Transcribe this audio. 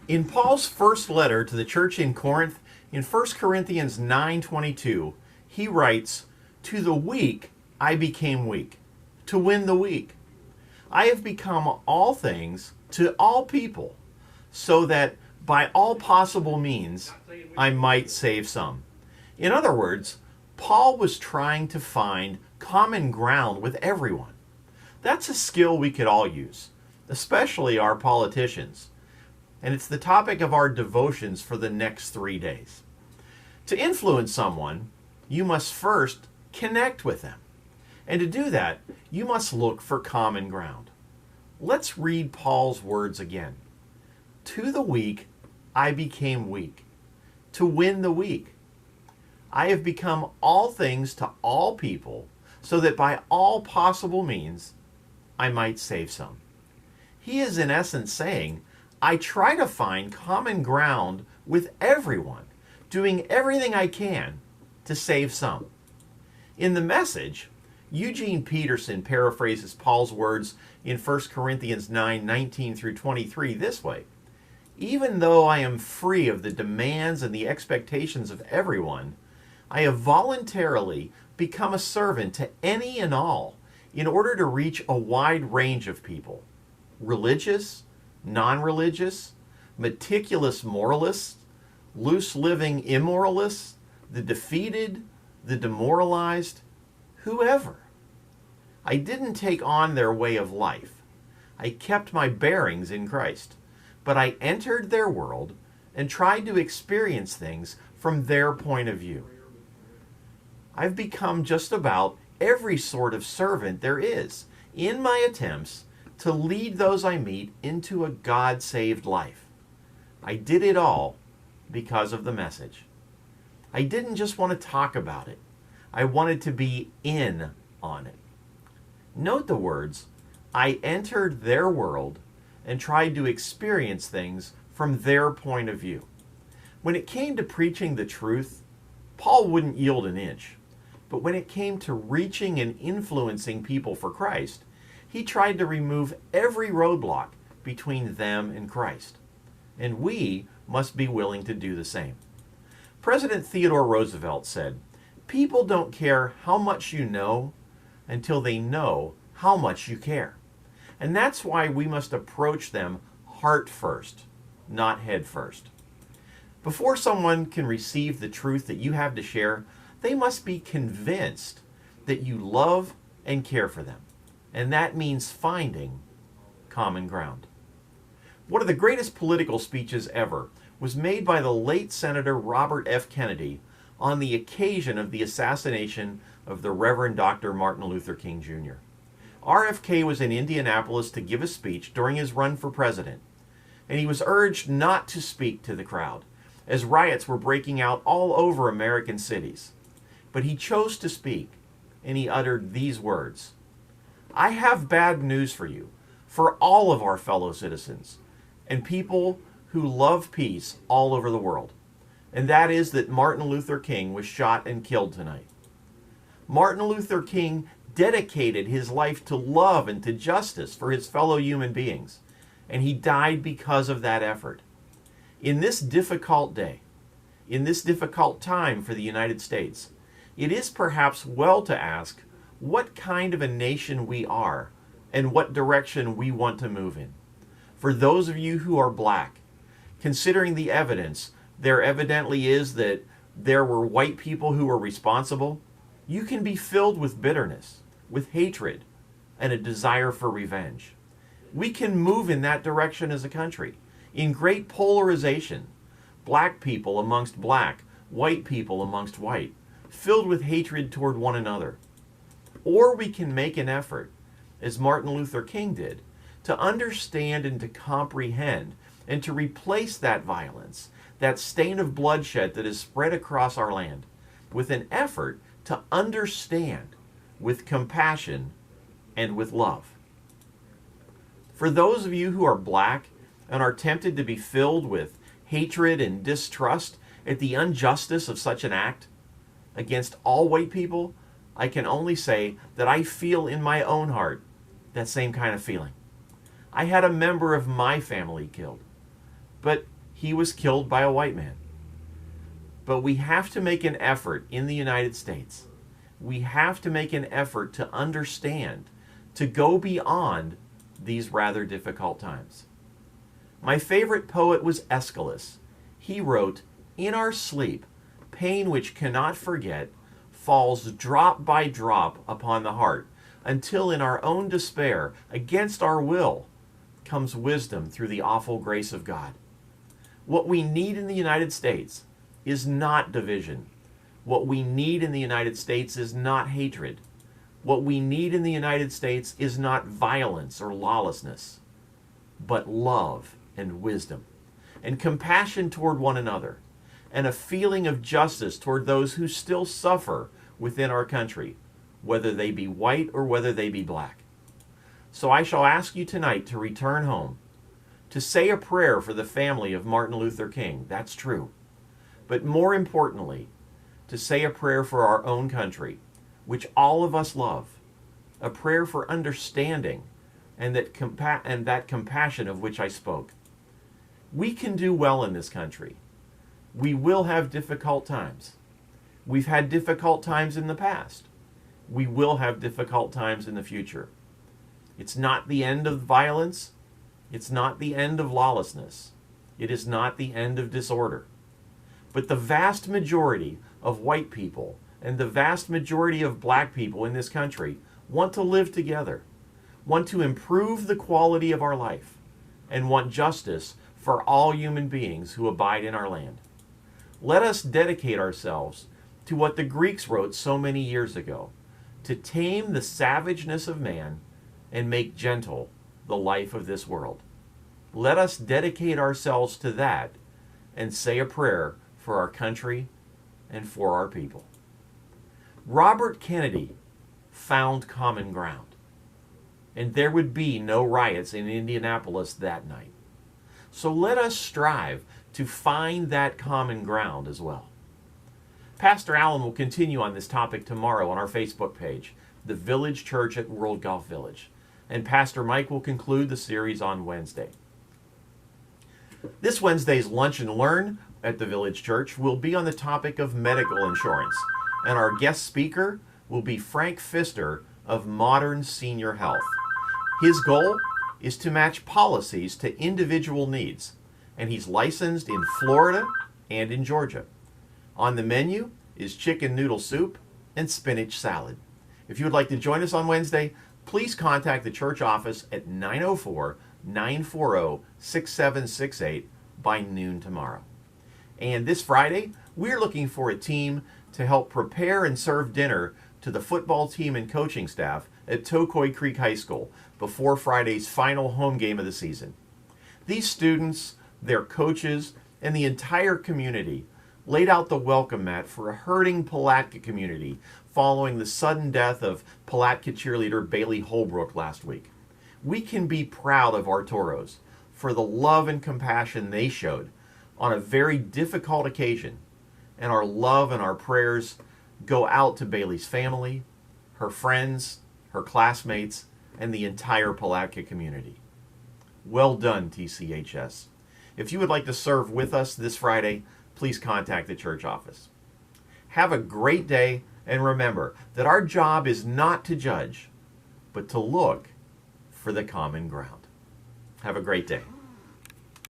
In Paul's first letter to the church in Corinth, in 1 Corinthians 9:22, he writes, "To the weak I became weak, to win the weak. I have become all things to all people, so that by all possible means I might save some." In other words, Paul was trying to find common ground with everyone. That's a skill we could all use, especially our politicians. And it's the topic of our devotions for the next 3 days. To influence someone, you must first connect with them. And to do that, you must look for common ground. Let's read Paul's words again. To the weak, I became weak, to win the weak. I have become all things to all people, so that by all possible means, I might save some. He is in essence saying, I try to find common ground with everyone, doing everything I can to save some. In the Message, Eugene Peterson paraphrases Paul's words in 1 Corinthians 9:19 through 23 this way: "Even though I am free of the demands and the expectations of everyone, I have voluntarily become a servant to any and all in order to reach a wide range of people, religious, non-religious, meticulous moralists, loose-living immoralists, the defeated, the demoralized, whoever. I didn't take on their way of life. I kept my bearings in Christ, but I entered their world and tried to experience things from their point of view. I've become just about every sort of servant there is in my attempts to lead those I meet into a God-saved life. I did it all because of the Message. I didn't just want to talk about it. I wanted to be in on it." Note the words, "I entered their world and tried to experience things from their point of view." When it came to preaching the truth, Paul wouldn't yield an inch. But when it came to reaching and influencing people for Christ, he tried to remove every roadblock between them and Christ. And we must be willing to do the same. President Theodore Roosevelt said, "People don't care how much you know until they know how much you care." And that's why we must approach them heart first, not head first. Before someone can receive the truth that you have to share, they must be convinced that you love and care for them. And that means finding common ground. One of the greatest political speeches ever was made by the late Senator Robert F. Kennedy on the occasion of the assassination of the Reverend Dr. Martin Luther King Jr. RFK was in Indianapolis to give a speech during his run for president, and he was urged not to speak to the crowd, as riots were breaking out all over American cities. But he chose to speak, and he uttered these words: "I have bad news for you, for all of our fellow citizens, and people who love peace all over the world. And that is that Martin Luther King was shot and killed tonight. Martin Luther King dedicated his life to love and to justice for his fellow human beings, and he died because of that effort. In this difficult day, in this difficult time for the United States, it is perhaps well to ask what kind of a nation we are and what direction we want to move in. For those of you who are black, considering the evidence there evidently is that there were white people who were responsible, you can be filled with bitterness, with hatred, and a desire for revenge. We can move in that direction as a country, in great polarization, black people amongst black, white people amongst white, filled with hatred toward one another. Or we can make an effort, as Martin Luther King did, to understand and to comprehend and to replace that violence, that stain of bloodshed that is spread across our land, with an effort to understand with compassion and with love. For those of you who are black and are tempted to be filled with hatred and distrust at the injustice of such an act against all white people, I can only say that I feel in my own heart that same kind of feeling. I had a member of my family killed. But he was killed by a white man. But we have to make an effort in the United States. We have to make an effort to understand, to go beyond these rather difficult times. My favorite poet was Aeschylus. He wrote, "In our sleep, pain which cannot forget falls drop by drop upon the heart, until in our own despair, against our will, comes wisdom through the awful grace of God." What we need in the United States is not division. What we need in the United States is not hatred. What we need in the United States is not violence or lawlessness, but love and wisdom, and compassion toward one another, and a feeling of justice toward those who still suffer within our country, whether they be white or whether they be black. So I shall ask you tonight to return home, to say a prayer for the family of Martin Luther King. That's true. But more importantly, to say a prayer for our own country, which all of us love, a prayer for understanding and that compassion of which I spoke. We can do well in this country. We will have difficult times. We've had difficult times in the past. We will have difficult times in the future. It's not the end of violence. It's not the end of lawlessness. It is not the end of disorder. But the vast majority of white people and the vast majority of black people in this country want to live together, want to improve the quality of our life, and want justice for all human beings who abide in our land. Let us dedicate ourselves to what the Greeks wrote so many years ago, to tame the savageness of man and make gentle the life of this world. Let us dedicate ourselves to that and say a prayer for our country and for our people. Robert Kennedy found common ground, and there would be no riots in Indianapolis that night. So let us strive to find that common ground as well. Pastor Allen will continue on this topic tomorrow on our Facebook page, The Village Church at World Golf Village, and Pastor Mike will conclude the series on Wednesday. This Wednesday's Lunch and Learn at the Village Church will be on the topic of medical insurance, and our guest speaker will be Frank Pfister of Modern Senior Health. His goal is to match policies to individual needs, and he's licensed in Florida and in Georgia. On the menu is chicken noodle soup and spinach salad. If you would like to join us on Wednesday, please contact the church office at 904-940-6768 by noon tomorrow. And this Friday, we're looking for a team to help prepare and serve dinner to the football team and coaching staff at Tocoi Creek High School before Friday's final home game of the season. These students, their coaches, and the entire community laid out the welcome mat for a hurting Palatka community following the sudden death of Palatka cheerleader Bailey Holbrook last week. We can be proud of our Toros for the love and compassion they showed on a very difficult occasion, and our love and our prayers go out to Bailey's family, her friends, her classmates, and the entire Palatka community. Well done, TCHS. If you would like to serve with us this Friday, please contact the church office. Have a great day, and remember that our job is not to judge, but to look for the common ground. Have a great day.